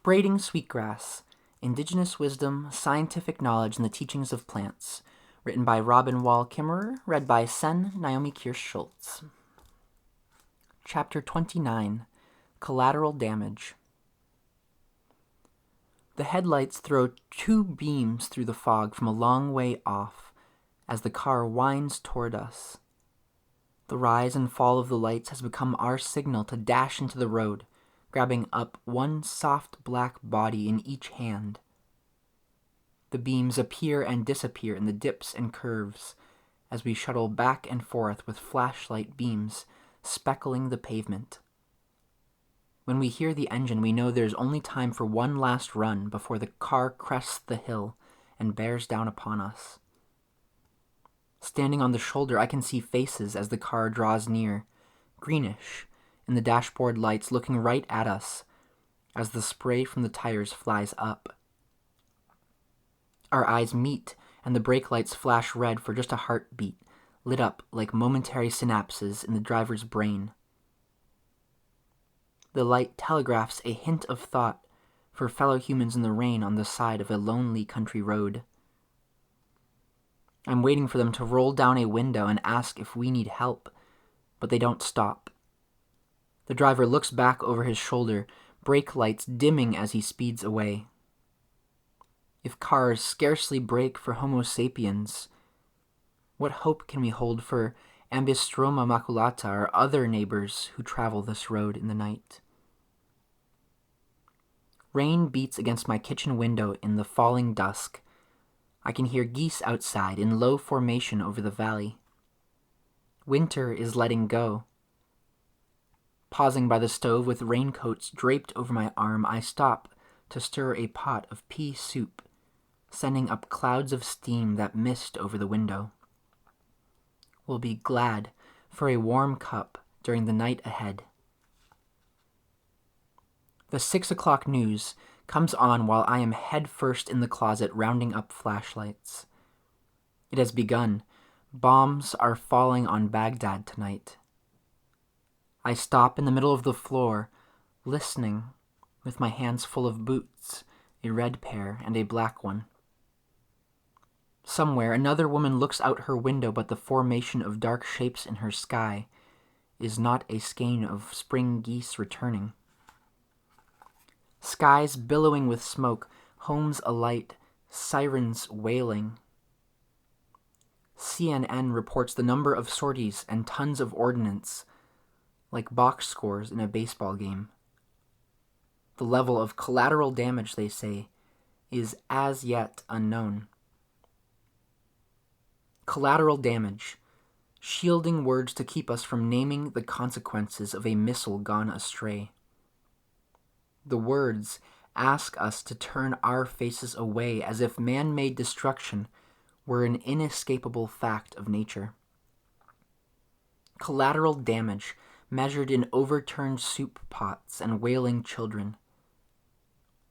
Braiding Sweetgrass, Indigenous Wisdom, Scientific Knowledge, and the Teachings of Plants, written by Robin Wall Kimmerer, read by Naomi Kirst-Schultz. Chapter 29, Collateral Damage. The headlights throw two beams through the fog from a long way off as the car winds toward us. The rise and fall of the lights has become our signal to dash into the road, grabbing up one soft black body in each hand. The beams appear and disappear in the dips and curves as we shuttle back and forth with flashlight beams speckling the pavement. When we hear the engine, we know there's only time for one last run before the car crests the hill and bears down upon us. Standing on the shoulder, I can see faces as the car draws near, greenish, in the dashboard lights looking right at us as the spray from the tires flies up. Our eyes meet and the brake lights flash red for just a heartbeat, lit up like momentary synapses in the driver's brain. The light telegraphs a hint of thought for fellow humans in the rain on the side of a lonely country road. I'm waiting for them to roll down a window and ask if we need help, but they don't stop. The driver looks back over his shoulder, brake lights dimming as he speeds away. If cars scarcely brake for Homo sapiens, what hope can we hold for Ambistroma maculata or other neighbors who travel this road in the night? Rain beats against my kitchen window in the falling dusk. I can hear geese outside in low formation over the valley. Winter is letting go. Pausing by the stove with raincoats draped over my arm, I stop to stir a pot of pea soup, sending up clouds of steam that mist over the window. We'll be glad for a warm cup during the night ahead. The 6 o'clock news comes on while I am head first in the closet rounding up flashlights. It has begun. Bombs are falling on Baghdad tonight. I stop in the middle of the floor, listening, with my hands full of boots, a red pair and a black one. Somewhere, another woman looks out her window, but the formation of dark shapes in her sky is not a skein of spring geese returning. Skies billowing with smoke, homes alight, sirens wailing. CNN reports the number of sorties and tons of ordnance, like box scores in a baseball game. The level of collateral damage, they say, is as yet unknown. Collateral damage, shielding words to keep us from naming the consequences of a missile gone astray. The words ask us to turn our faces away as if man-made destruction were an inescapable fact of nature. Collateral damage measured in overturned soup pots and wailing children.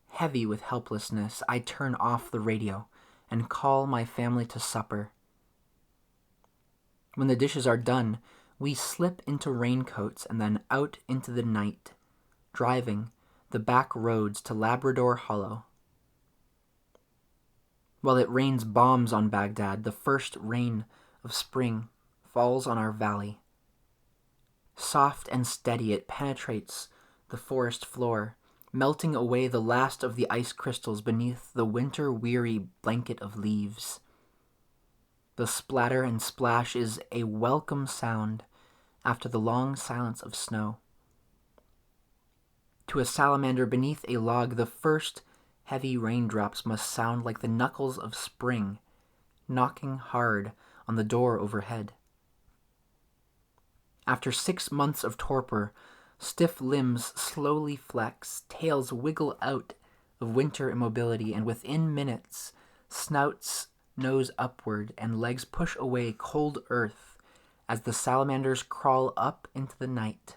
Heavy with helplessness, I turn off the radio and call my family to supper. When the dishes are done, we slip into raincoats and then out into the night, driving the back roads to Labrador Hollow. While it rains bombs on Baghdad, the first rain of spring falls on our valley. Soft and steady, it penetrates the forest floor, melting away the last of the ice crystals beneath the winter-weary blanket of leaves. The splatter and splash is a welcome sound after the long silence of snow. To a salamander beneath a log, the first heavy raindrops must sound like the knuckles of spring, knocking hard on the door overhead. After 6 months of torpor, stiff limbs slowly flex, tails wiggle out of winter immobility, and within minutes, snouts nose upward and legs push away cold earth as the salamanders crawl up into the night.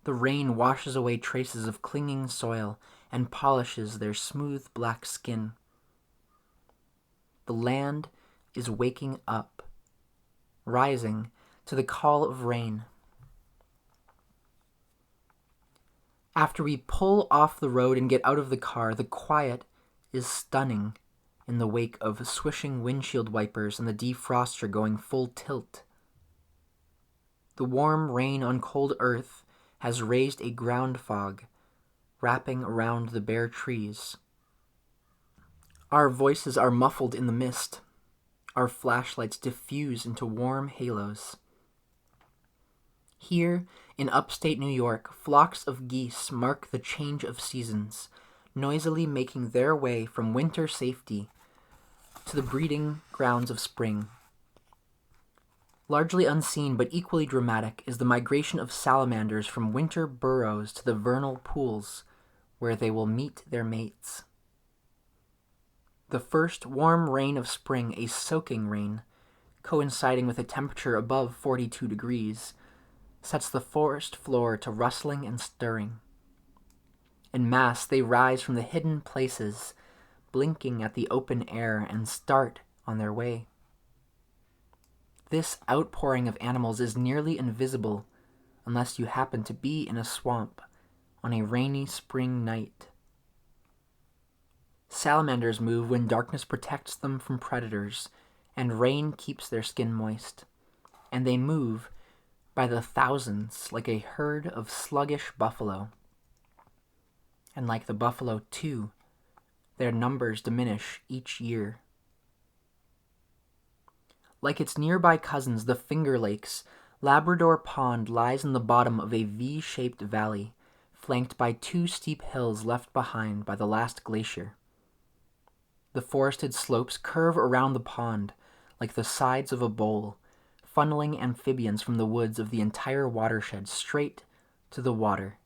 The rain washes away traces of clinging soil and polishes their smooth black skin. The land is waking up, rising to the call of rain. After we pull off the road and get out of the car, the quiet is stunning in the wake of swishing windshield wipers and the defroster going full tilt. The warm rain on cold earth has raised a ground fog, wrapping around the bare trees. Our voices are muffled in the mist. Our flashlights diffuse into warm halos. Here, in upstate New York, flocks of geese mark the change of seasons, noisily making their way from winter safety to the breeding grounds of spring. Largely unseen but equally dramatic is the migration of salamanders from winter burrows to the vernal pools, where they will meet their mates. The first warm rain of spring, a soaking rain, coinciding with a temperature above 42 degrees, sets the forest floor to rustling and stirring. En masse they rise from the hidden places, blinking at the open air, and start on their way. This outpouring of animals is nearly invisible unless you happen to be in a swamp on a rainy spring night. Salamanders move when darkness protects them from predators and rain keeps their skin moist, and they move by the thousands like a herd of sluggish buffalo. And like the buffalo, too, their numbers diminish each year. Like its nearby cousins, the Finger Lakes, Labrador Pond lies in the bottom of a V-shaped valley, flanked by two steep hills left behind by the last glacier. The forested slopes curve around the pond like the sides of a bowl, funneling amphibians from the woods of the entire watershed straight to the water.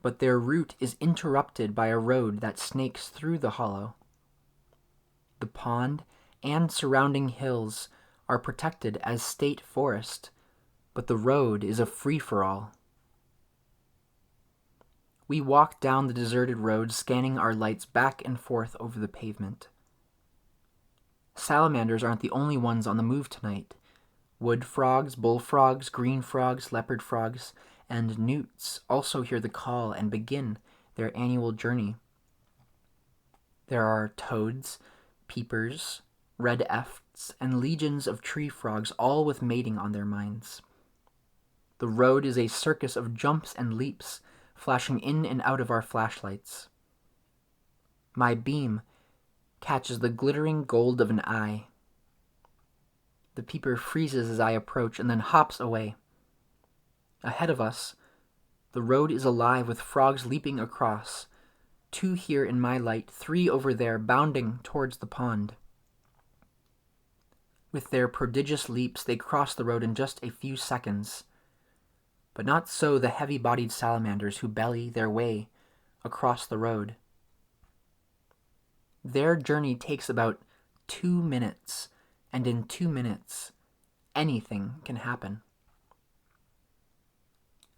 But their route is interrupted by a road that snakes through the hollow. The pond and surrounding hills are protected as state forest, but the road is a free-for-all. We walk down the deserted road, scanning our lights back and forth over the pavement. Salamanders aren't the only ones on the move tonight. Wood frogs, bullfrogs, green frogs, leopard frogs, and newts also hear the call and begin their annual journey. There are toads, peepers, red efts, and legions of tree frogs, all with mating on their minds. The road is a circus of jumps and leaps, flashing in and out of our flashlights. My beam catches the glittering gold of an eye. The peeper freezes as I approach and then hops away. Ahead of us, the road is alive with frogs leaping across, 2 here in my light, 3 over there, bounding towards the pond. With their prodigious leaps, they cross the road in just a few seconds. But not so the heavy-bodied salamanders who belly their way across the road. Their journey takes about 2 minutes, and in 2 minutes, anything can happen.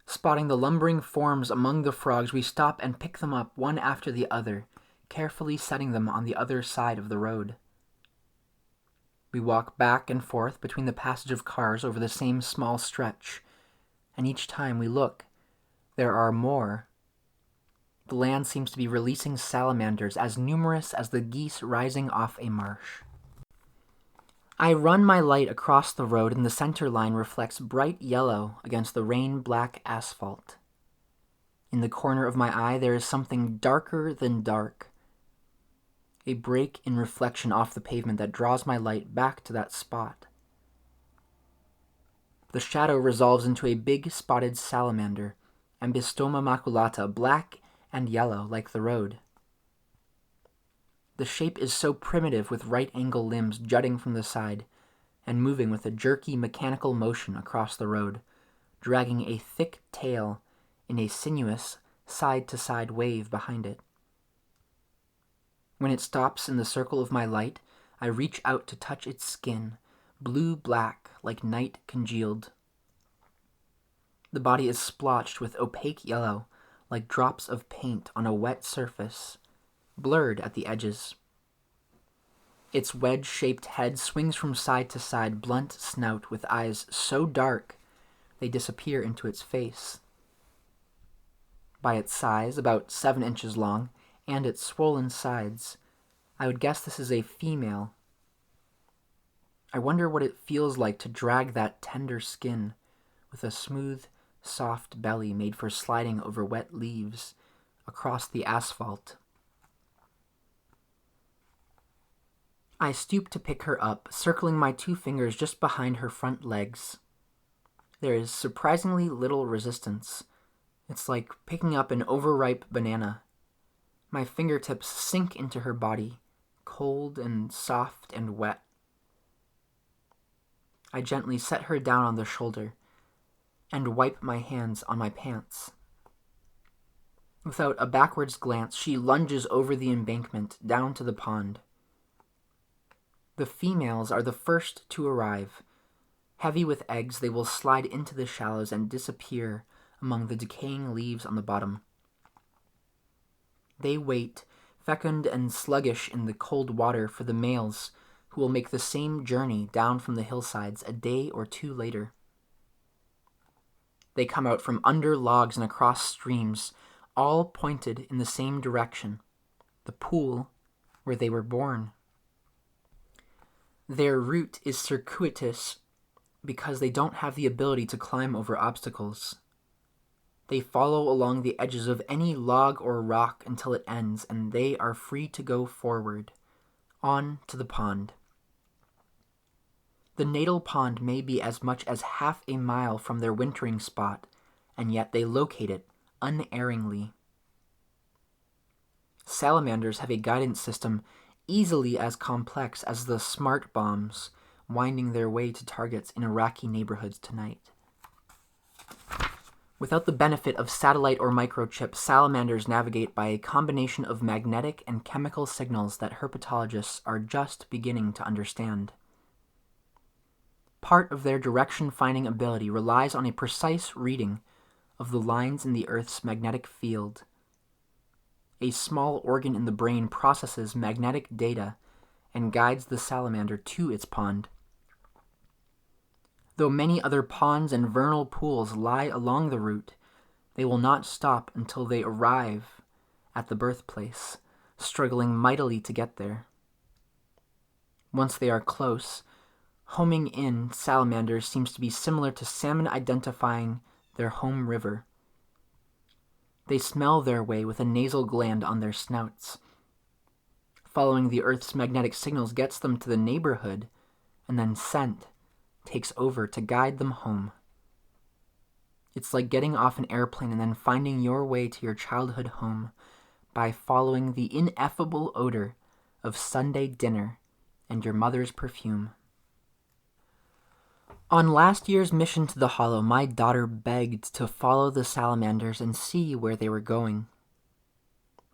Spotting the lumbering forms among the frogs, we stop and pick them up one after the other, carefully setting them on the other side of the road. We walk back and forth between the passage of cars over the same small stretch, and each time we look, there are more. The land seems to be releasing salamanders as numerous as the geese rising off a marsh. I run my light across the road and the center line reflects bright yellow against the rain-black asphalt. In the corner of my eye there is something darker than dark. A break in reflection off the pavement that draws my light back to that spot. The shadow resolves into a big spotted salamander, Ambystoma maculata, black and yellow like the road. The shape is so primitive with right-angle limbs jutting from the side and moving with a jerky mechanical motion across the road, dragging a thick tail in a sinuous side-to-side wave behind it. When it stops in the circle of my light, I reach out to touch its skin, blue-black like night congealed. The body is splotched with opaque yellow, like drops of paint on a wet surface, blurred at the edges. Its wedge-shaped head swings from side to side, blunt snout with eyes so dark they disappear into its face. By its size, about 7 inches long, and its swollen sides, I would guess this is a female. I wonder what it feels like to drag that tender skin with a smooth, soft belly made for sliding over wet leaves across the asphalt. I stoop to pick her up, circling my 2 fingers just behind her front legs. There is surprisingly little resistance. It's like picking up an overripe banana. My fingertips sink into her body, cold and soft and wet. I gently set her down on the shoulder and wipe my hands on my pants. Without a backwards glance, she lunges over the embankment down to the pond. The females are the first to arrive. Heavy with eggs, they will slide into the shallows and disappear among the decaying leaves on the bottom. They wait, fecund and sluggish in the cold water, for the males, who will make the same journey down from the hillsides a day or 2 later. They come out from under logs and across streams, all pointed in the same direction, the pool where they were born. Their route is circuitous because they don't have the ability to climb over obstacles. They follow along the edges of any log or rock until it ends, and they are free to go forward, on to the pond. The natal pond may be as much as half a mile from their wintering spot, and yet they locate it unerringly. Salamanders have a guidance system easily as complex as the smart bombs winding their way to targets in Iraqi neighborhoods tonight. Without the benefit of satellite or microchip, salamanders navigate by a combination of magnetic and chemical signals that herpetologists are just beginning to understand. Part of their direction-finding ability relies on a precise reading of the lines in the Earth's magnetic field. A small organ in the brain processes magnetic data and guides the salamander to its pond. Though many other ponds and vernal pools lie along the route, they will not stop until they arrive at the birthplace, struggling mightily to get there. Once they are close, homing in salamanders seems to be similar to salmon identifying their home river. They smell their way with a nasal gland on their snouts. Following the Earth's magnetic signals gets them to the neighborhood, and then scent takes over to guide them home. It's like getting off an airplane and then finding your way to your childhood home by following the ineffable odor of Sunday dinner and your mother's perfume. On last year's mission to the Hollow, my daughter begged to follow the salamanders and see where they were going.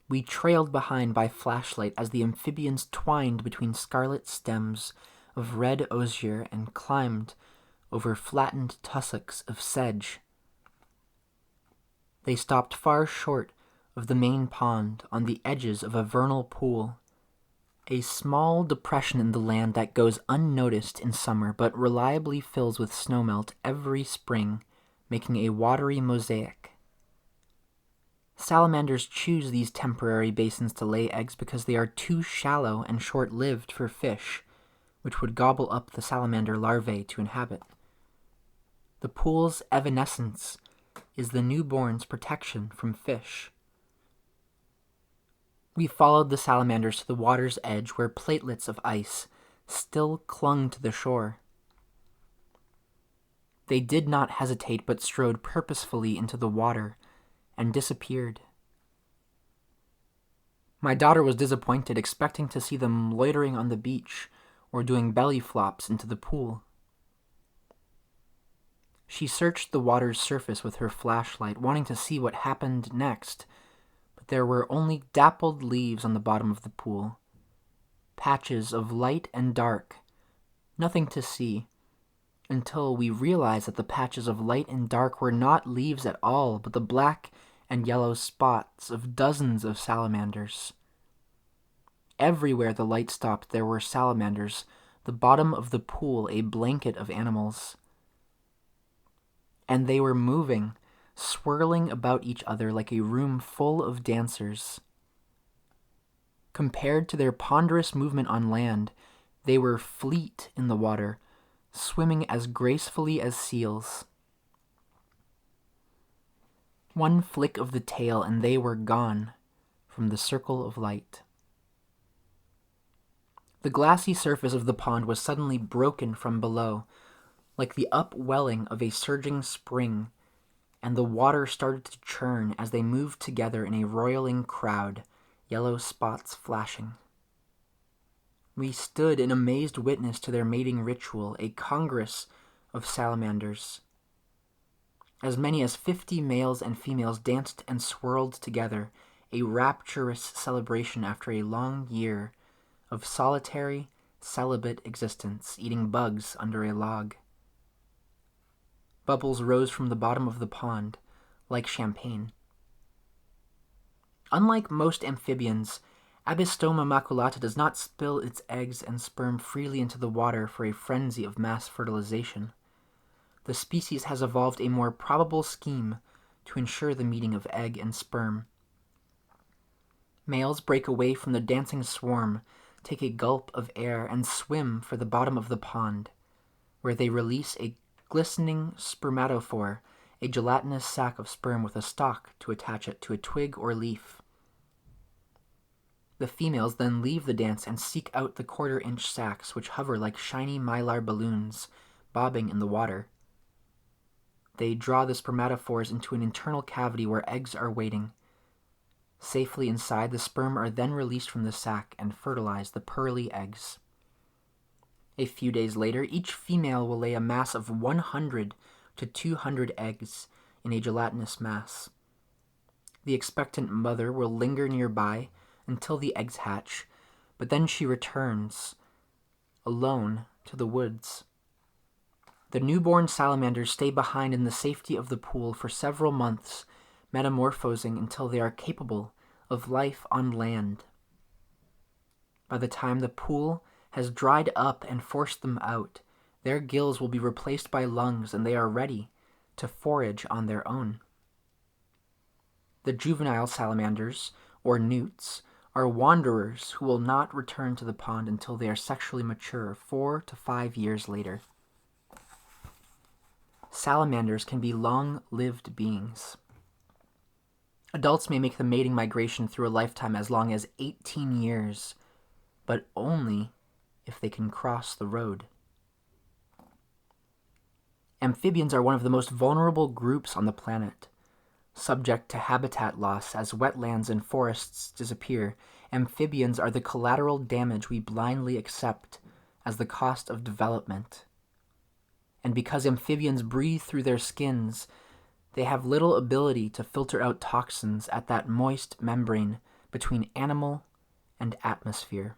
We trailed behind by flashlight as the amphibians twined between scarlet stems of red osier and climbed over flattened tussocks of sedge. They stopped far short of the main pond on the edges of a vernal pool, a small depression in the land that goes unnoticed in summer but reliably fills with snowmelt every spring, making a watery mosaic. Salamanders choose these temporary basins to lay eggs because they are too shallow and short-lived for fish, which would gobble up the salamander larvae to inhabit. The pool's evanescence is the newborn's protection from fish. We followed the salamanders to the water's edge where platelets of ice still clung to the shore. They did not hesitate but strode purposefully into the water and disappeared. My daughter was disappointed, expecting to see them loitering on the beach or doing belly flops into the pool. She searched the water's surface with her flashlight, wanting to see what happened next, but there were only dappled leaves on the bottom of the pool, patches of light and dark, nothing to see, until we realized that the patches of light and dark were not leaves at all, but the black and yellow spots of dozens of salamanders. Everywhere the light stopped there were salamanders, the bottom of the pool a blanket of animals. And they were moving, swirling about each other like a room full of dancers. Compared to their ponderous movement on land, they were fleet in the water, swimming as gracefully as seals. One flick of the tail and they were gone from the circle of light. The glassy surface of the pond was suddenly broken from below, like the upwelling of a surging spring, and the water started to churn as they moved together in a roiling crowd, yellow spots flashing. We stood in amazed witness to their mating ritual, a congress of salamanders. As many as 50 males and females danced and swirled together, a rapturous celebration after a long year of solitary, celibate existence, eating bugs under a log. Bubbles rose from the bottom of the pond, like champagne. Unlike most amphibians, Abystoma maculata does not spill its eggs and sperm freely into the water for a frenzy of mass fertilization. The species has evolved a more probable scheme to ensure the meeting of egg and sperm. Males break away from the dancing swarm, take a gulp of air, and swim for the bottom of the pond, where they release a glistening spermatophore, a gelatinous sac of sperm with a stalk to attach it to a twig or leaf. The females then leave the dance and seek out the quarter-inch sacs, which hover like shiny mylar balloons, bobbing in the water. They draw the spermatophores into an internal cavity where eggs are waiting. Safely inside, the sperm are then released from the sac and fertilize the pearly eggs. A few days later, each female will lay a mass of 100 to 200 eggs in a gelatinous mass. The expectant mother will linger nearby until the eggs hatch, but then she returns, alone, to the woods. The newborn salamanders stay behind in the safety of the pool for several months, metamorphosing until they are capable of life on land. By the time the pool has dried up and forced them out, their gills will be replaced by lungs and they are ready to forage on their own. The juvenile salamanders, or newts, are wanderers who will not return to the pond until they are sexually mature 4 to 5 years later. Salamanders can be long-lived beings. Adults may make the mating migration through a lifetime as long as 18 years, but only if they can cross the road. Amphibians are one of the most vulnerable groups on the planet. Subject to habitat loss as wetlands and forests disappear, amphibians are the collateral damage we blindly accept as the cost of development. And because amphibians breathe through their skins, they have little ability to filter out toxins at that moist membrane between animal and atmosphere.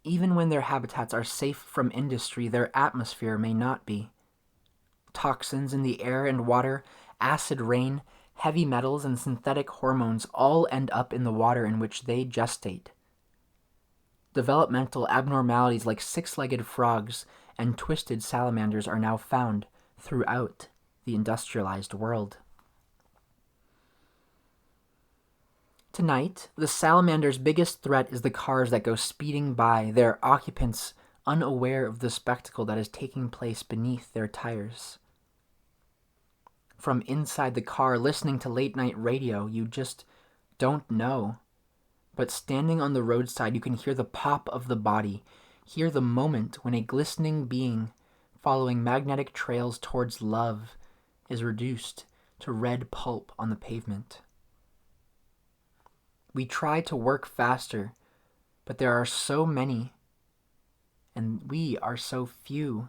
Even when their habitats are safe from industry, their atmosphere may not be. Toxins in the air and water, acid rain, heavy metals, and synthetic hormones all end up in the water in which they gestate. Developmental abnormalities like six-legged frogs and twisted salamanders are now found throughout the industrialized world. Tonight, the salamander's biggest threat is the cars that go speeding by, their occupants unaware of the spectacle that is taking place beneath their tires. From inside the car, listening to late-night radio, you just don't know. But standing on the roadside, you can hear the pop of the body, hear the moment when a glistening being following magnetic trails towards love is reduced to red pulp on the pavement. We try to work faster, but there are so many, and we are so few.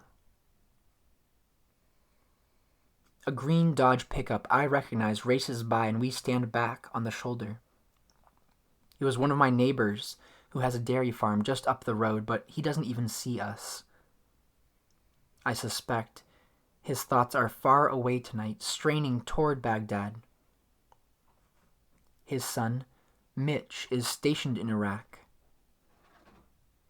A green Dodge pickup I recognize races by and we stand back on the shoulder. It was one of my neighbors who has a dairy farm just up the road, but he doesn't even see us. I suspect his thoughts are far away tonight, straining toward Baghdad. His son, Mitch, is stationed in Iraq.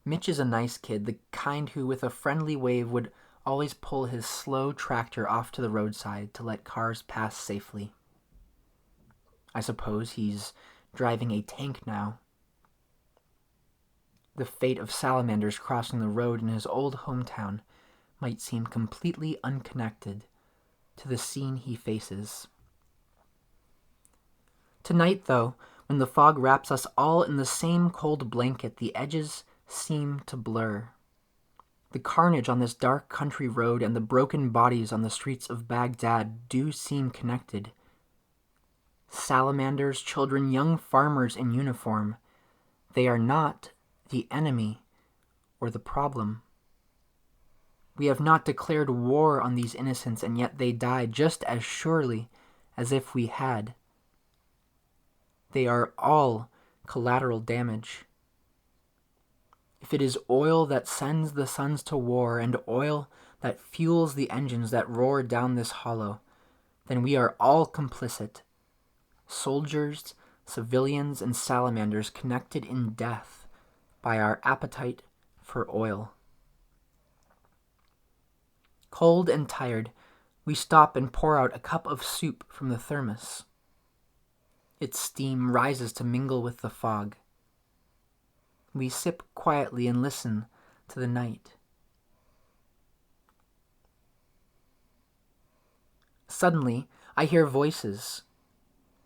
Mitch is a nice kid, the kind who with a friendly wave would always pull his slow tractor off to the roadside to let cars pass safely. I suppose he's driving a tank now. The fate of salamanders crossing the road in his old hometown might seem completely unconnected to the scene he faces. Tonight, though, when the fog wraps us all in the same cold blanket, the edges seem to blur. The carnage on this dark country road and the broken bodies on the streets of Baghdad do seem connected. Salamanders, children, young farmers in uniform, they are not the enemy or the problem. We have not declared war on these innocents, and yet they die just as surely as if we had. They are all collateral damage. If it is oil that sends the suns to war and oil that fuels the engines that roar down this hollow, then we are all complicit. Soldiers, civilians, and salamanders connected in death by our appetite for oil. Cold and tired, we stop and pour out a cup of soup from the thermos. Its steam rises to mingle with the fog. We sip quietly and listen to the night. Suddenly, I hear voices,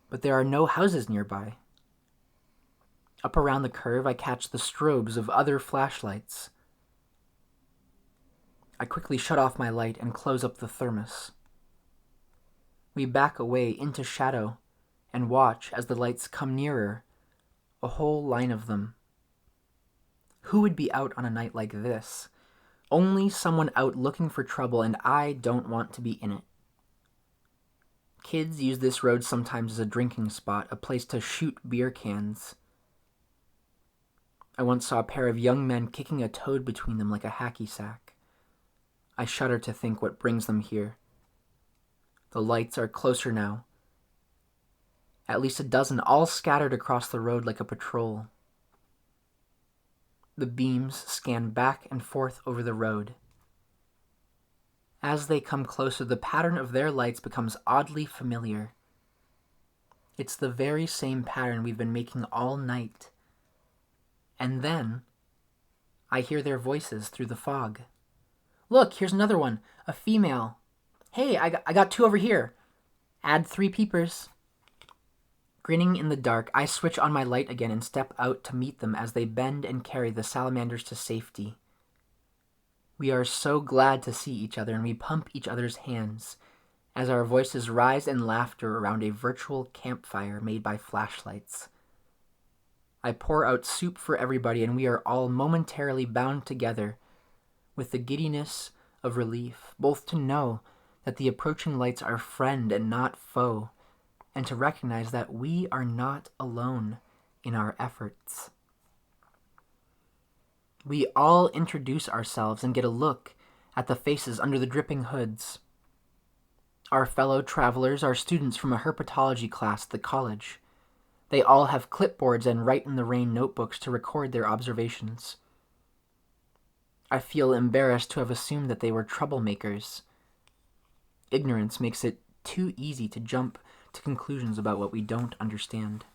but there are no houses nearby. Up around the curve, I catch the strobes of other flashlights. I quickly shut off my light and close up the thermos. We back away into shadow and watch as the lights come nearer, a whole line of them. Who would be out on a night like this? Only someone out looking for trouble, and I don't want to be in it. Kids use this road sometimes as a drinking spot, a place to shoot beer cans. I once saw a pair of young men kicking a toad between them like a hacky sack. I shudder to think what brings them here. The lights are closer now. At least a dozen, all scattered across the road like a patrol. The beams scan back and forth over the road. As they come closer, the pattern of their lights becomes oddly familiar. It's the very same pattern we've been making all night. And then, I hear their voices through the fog. Look, here's another one, a female. Hey, I got two over here. Add 3 peepers. Grinning in the dark, I switch on my light again and step out to meet them as they bend and carry the salamanders to safety. We are so glad to see each other, and we pump each other's hands as our voices rise in laughter around a virtual campfire made by flashlights. I pour out soup for everybody, and we are all momentarily bound together with the giddiness of relief, both to know that the approaching lights are friend and not foe, and to recognize that we are not alone in our efforts. We all introduce ourselves and get a look at the faces under the dripping hoods. Our fellow travelers are students from a herpetology class at the college. They all have clipboards and write-in-the-rain notebooks to record their observations. I feel embarrassed to have assumed that they were troublemakers. Ignorance makes it too easy to jump to conclusions about what we don't understand.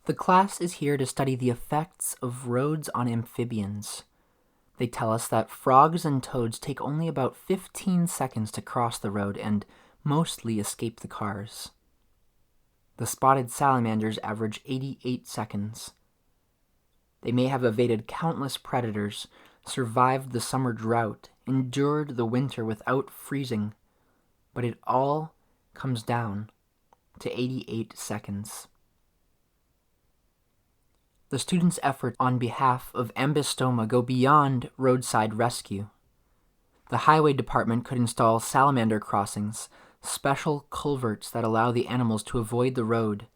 The class is here to study the effects of roads on amphibians. They tell us that frogs and toads take only about 15 seconds to cross the road and mostly escape the cars. The spotted salamanders average 88 seconds. They may have evaded countless predators, survived the summer drought, endured the winter without freezing, but it all comes down to 88 seconds. The students' efforts on behalf of Ambystoma go beyond roadside rescue. The highway department could install salamander crossings, special culverts that allow the animals to avoid the road,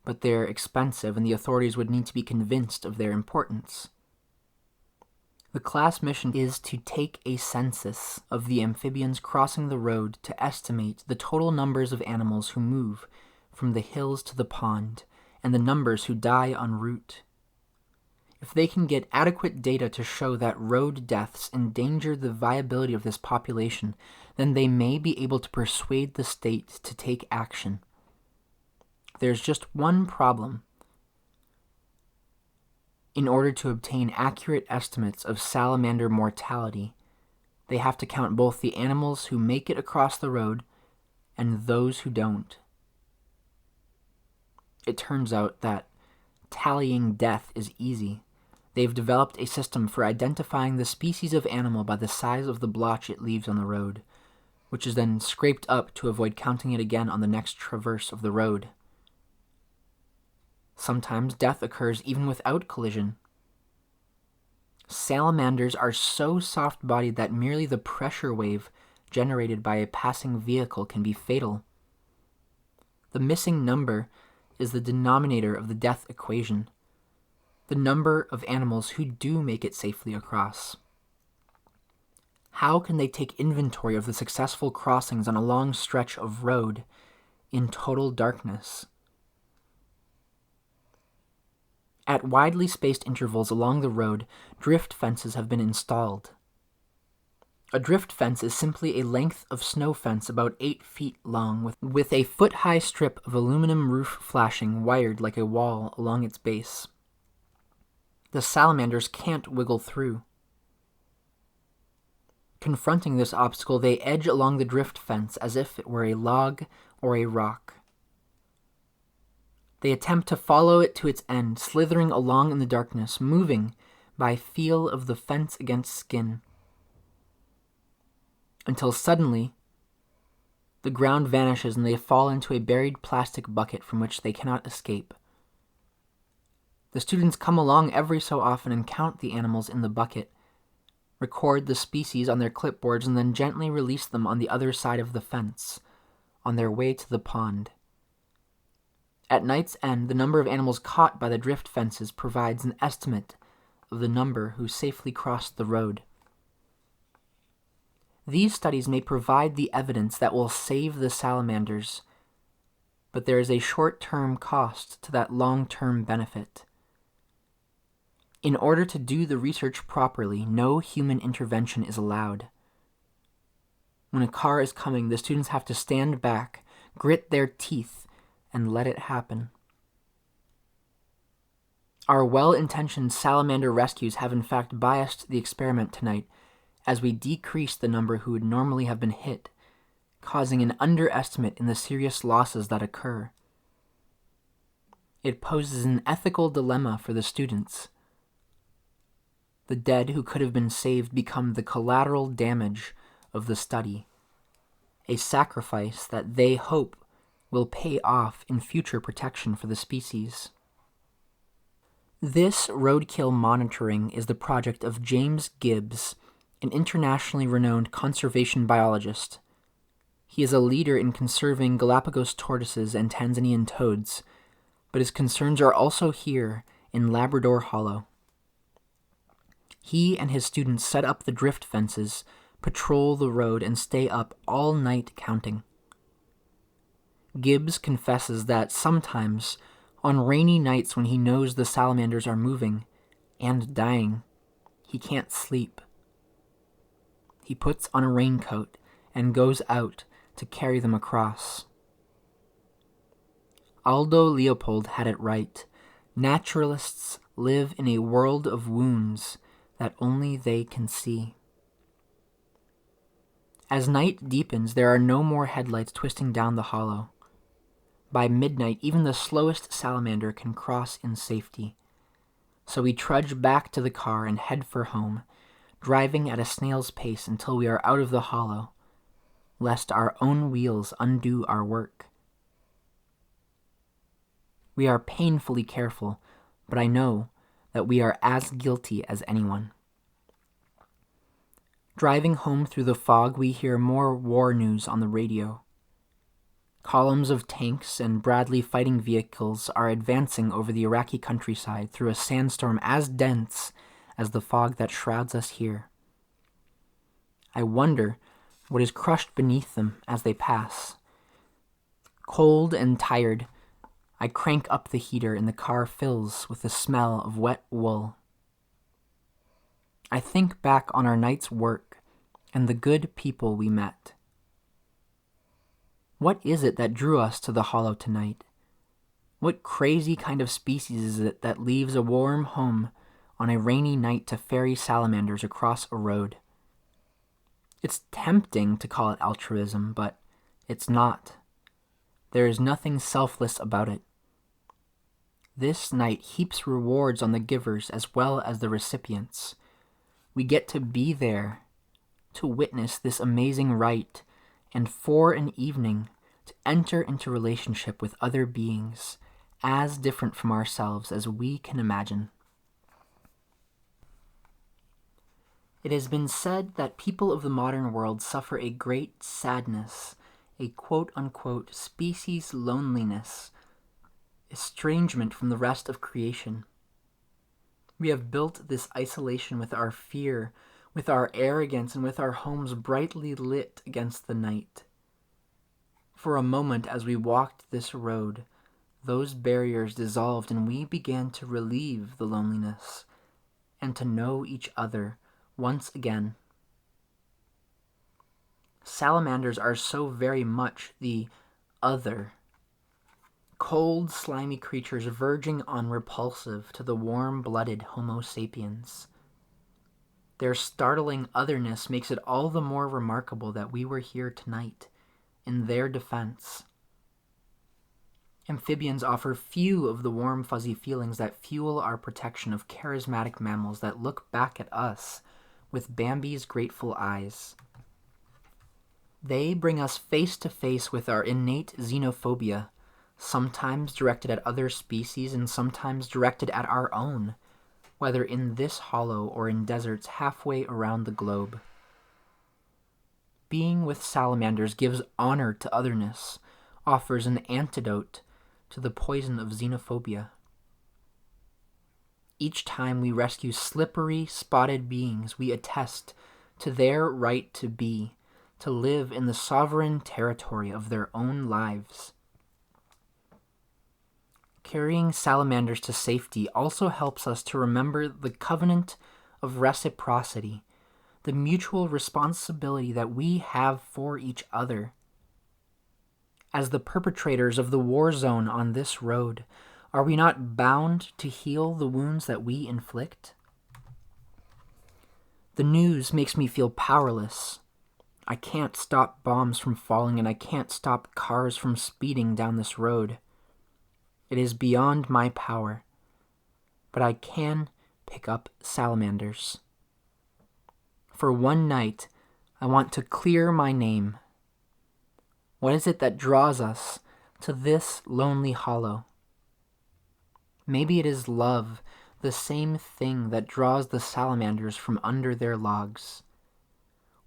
but they're expensive and the authorities would need to be convinced of their importance. The class mission is to take a census of the amphibians crossing the road to estimate the total numbers of animals who move from the hills to the pond and the numbers who die en route. If they can get adequate data to show that road deaths endanger the viability of this population, then they may be able to persuade the state to take action. There's just one problem. In order to obtain accurate estimates of salamander mortality, they have to count both the animals who make it across the road and those who don't. It turns out that tallying death is easy. They've developed a system for identifying the species of animal by the size of the blotch it leaves on the road, which is then scraped up to avoid counting it again on the next traverse of the road. Sometimes death occurs even without collision. Salamanders are so soft-bodied that merely the pressure wave generated by a passing vehicle can be fatal. The missing number is the denominator of the death equation, the number of animals who do make it safely across. How can they take inventory of the successful crossings on a long stretch of road in total darkness? At widely spaced intervals along the road, drift fences have been installed. A drift fence is simply a length of snow fence about 8 feet long with a foot-high strip of aluminum roof flashing wired like a wall along its base. The salamanders can't wiggle through. Confronting this obstacle, they edge along the drift fence as if it were a log or a rock. They attempt to follow it to its end, slithering along in the darkness, moving by feel of the fence against skin. Until suddenly, the ground vanishes and they fall into a buried plastic bucket from which they cannot escape. The students come along every so often and count the animals in the bucket, record the species on their clipboards, and then gently release them on the other side of the fence, on their way to the pond. At night's end, the number of animals caught by the drift fences provides an estimate of the number who safely crossed the road. These studies may provide the evidence that will save the salamanders, but there is a short-term cost to that long-term benefit. In order to do the research properly, no human intervention is allowed. When a car is coming, the students have to stand back, grit their teeth, and let it happen. Our well-intentioned salamander rescues have in fact biased the experiment tonight as we decrease the number who would normally have been hit, causing an underestimate in the serious losses that occur. It poses an ethical dilemma for the students. The dead who could have been saved become the collateral damage of the study, a sacrifice that they hope will pay off in future protection for the species. This roadkill monitoring is the project of James Gibbs, an internationally renowned conservation biologist. He is a leader in conserving Galapagos tortoises and Tanzanian toads, but his concerns are also here in Labrador Hollow. He and his students set up the drift fences, patrol the road, and stay up all night counting. Gibbs confesses that sometimes, on rainy nights when he knows the salamanders are moving and dying, he can't sleep. He puts on a raincoat and goes out to carry them across. Aldo Leopold had it right. Naturalists live in a world of wounds that only they can see. As night deepens, there are no more headlights twisting down the hollow. By midnight, even the slowest salamander can cross in safety. So we trudge back to the car and head for home, driving at a snail's pace until we are out of the hollow, lest our own wheels undo our work. We are painfully careful, but I know that we are as guilty as anyone. Driving home through the fog, we hear more war news on the radio. Columns of tanks and Bradley fighting vehicles are advancing over the Iraqi countryside through a sandstorm as dense as the fog that shrouds us here. I wonder what is crushed beneath them as they pass. Cold and tired, I crank up the heater and the car fills with the smell of wet wool. I think back on our night's work and the good people we met. What is it that drew us to the hollow tonight? What crazy kind of species is it that leaves a warm home on a rainy night to ferry salamanders across a road? It's tempting to call it altruism, but it's not. There is nothing selfless about it. This night heaps rewards on the givers as well as the recipients. We get to be there, to witness this amazing rite, and for an evening to enter into relationship with other beings as different from ourselves as we can imagine. It has been said that people of the modern world suffer a great sadness, a quote-unquote species loneliness, estrangement from the rest of creation. We have built this isolation with our fear, with our arrogance, and with our homes brightly lit against the night. For a moment as we walked this road, those barriers dissolved and we began to relieve the loneliness and to know each other once again. Salamanders are so very much the other. Cold, slimy creatures verging on repulsive to the warm-blooded Homo sapiens. Their startling otherness makes it all the more remarkable that we were here tonight, in their defense. Amphibians offer few of the warm, fuzzy feelings that fuel our protection of charismatic mammals that look back at us with Bambi's grateful eyes. They bring us face to face with our innate xenophobia, sometimes directed at other species and sometimes directed at our own, whether in this hollow or in deserts halfway around the globe. Being with salamanders gives honor to otherness, offers an antidote to the poison of xenophobia. Each time we rescue slippery, spotted beings, we attest to their right to be, to live in the sovereign territory of their own lives. Carrying salamanders to safety also helps us to remember the covenant of reciprocity, the mutual responsibility that we have for each other. As the perpetrators of the war zone on this road, are we not bound to heal the wounds that we inflict? The news makes me feel powerless. I can't stop bombs from falling and I can't stop cars from speeding down this road. It is beyond my power, but I can pick up salamanders. For one night, I want to clear my name. What is it that draws us to this lonely hollow? Maybe it is love, the same thing that draws the salamanders from under their logs.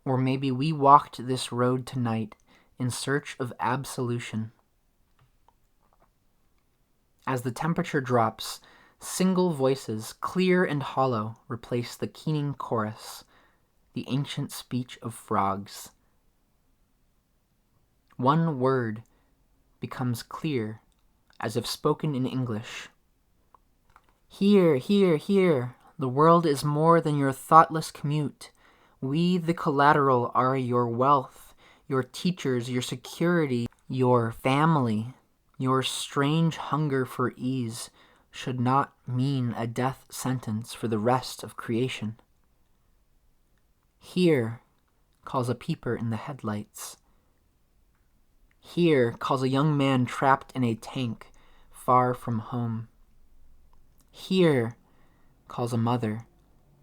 Or maybe we walked this road tonight in search of absolution. As the temperature drops, single voices, clear and hollow, replace the keening chorus, the ancient speech of frogs. One word becomes clear, as if spoken in English. Here, here, here, the world is more than your thoughtless commute. We, the Collateral, are your wealth, your teachers, your security, your family. Your strange hunger for ease should not mean a death sentence for the rest of creation. Here, calls a peeper in the headlights. Here, calls a young man trapped in a tank far from home. Here, calls a mother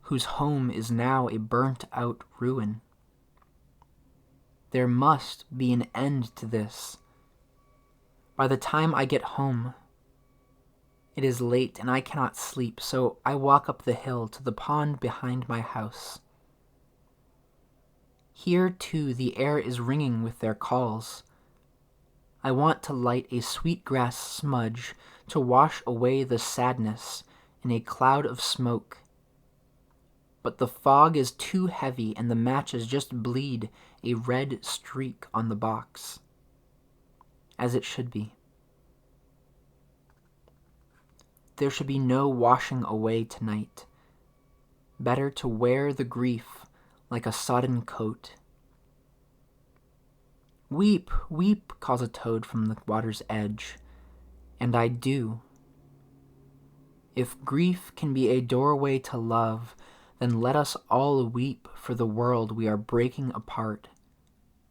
whose home is now a burnt-out ruin. There must be an end to this. By the time I get home, it is late and I cannot sleep, so I walk up the hill to the pond behind my house. Here, too, the air is ringing with their calls. I want to light a sweetgrass smudge to wash away the sadness in a cloud of smoke. But the fog is too heavy and the matches just bleed a red streak on the box, as it should be. There should be no washing away tonight. better to wear the grief like a sodden coat. Weep, weep, calls a toad from the water's edge, and I do. If grief can be a doorway to love, then let us all weep for the world we are breaking apart,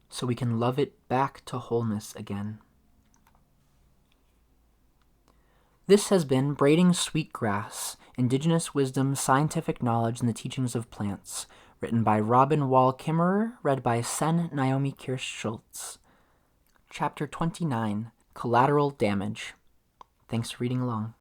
so we can love it back to wholeness again. This has been Braiding Sweetgrass, Indigenous Wisdom, Scientific Knowledge, and the Teachings of Plants, written by Robin Wall Kimmerer, read by Sen Naomi Kirst-Schultz. Chapter 29, Collateral Damage. Thanks for reading along.